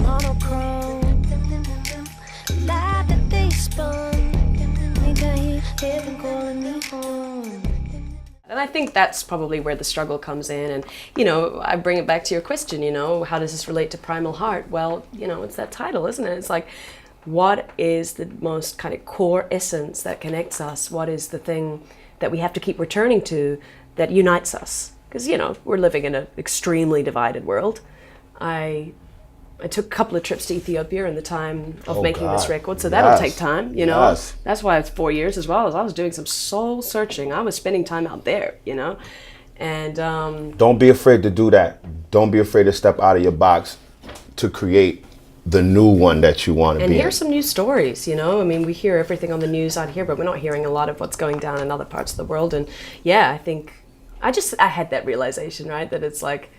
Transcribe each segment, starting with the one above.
monochrome. Light that they spun. Heaven calling me home. And I think that's probably where the struggle comes in. And, you know, I bring it back to your question, you know, how does this relate to Primal Heart? Well, you know, it's that title, isn't it? It's like, what is the most kind of core essence that connects us? What is the thing that we have to keep returning to that unites us? Because, you know, we're living in an extremely divided world. I took a couple of trips to Ethiopia in the time of making this record, so that'll take time, you know. Yes. That's why it's 4 years as well, as I was doing some soul searching. I was spending time out there, you know. And don't be afraid to do that. Don't be afraid to step out of your box to create the new one that you want to be. And hear some new stories, you know. I mean, we hear everything on the news out here, but we're not hearing a lot of what's going down in other parts of the world. And yeah, I think I had that realization, right, that it's like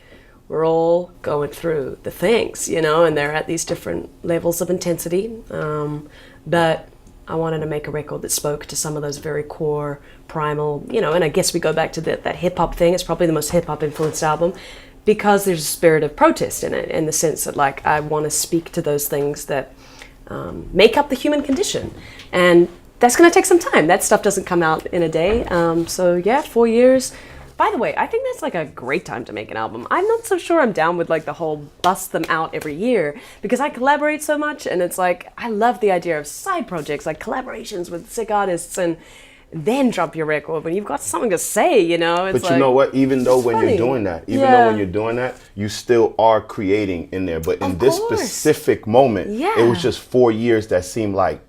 we're all going through the things, you know, and they're at these different levels of intensity. But I wanted to make a record that spoke to some of those very core, primal, you know, and I guess we go back to that hip-hop thing. It's probably the most hip-hop influenced album because there's a spirit of protest in it, in the sense that, like, I want to speak to those things that make up the human condition. And that's going to take some time. That stuff doesn't come out in a day. So yeah, 4 years. By the way, I think that's like a great time to make an album. I'm not so sure I'm down with like the whole bust them out every year because I collaborate so much, and it's like I love the idea of side projects, like collaborations with sick artists, and then drop your record when you've got something to say, you know. It's but you know what? Even though when funny. you're doing that, though when you're doing that, you still are creating in there. But in this specific moment, it was just 4 years that seemed like,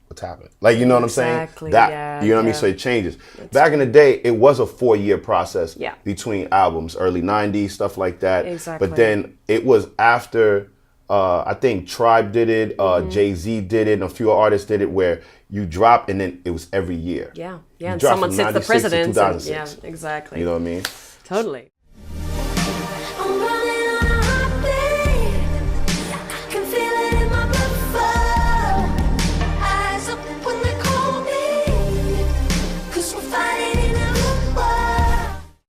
what's happened? Like, you know what I'm saying? That, you know what I mean? So it changes. Back in the day, it was a 4-year process between albums, early 90s, stuff like that. Exactly. But then it was after, I think Tribe did it, Jay-Z did it, and a few artists did it, where you drop and then it was every year. Yeah, and someone sets the precedence. Yeah, exactly. You know what I mean? Totally.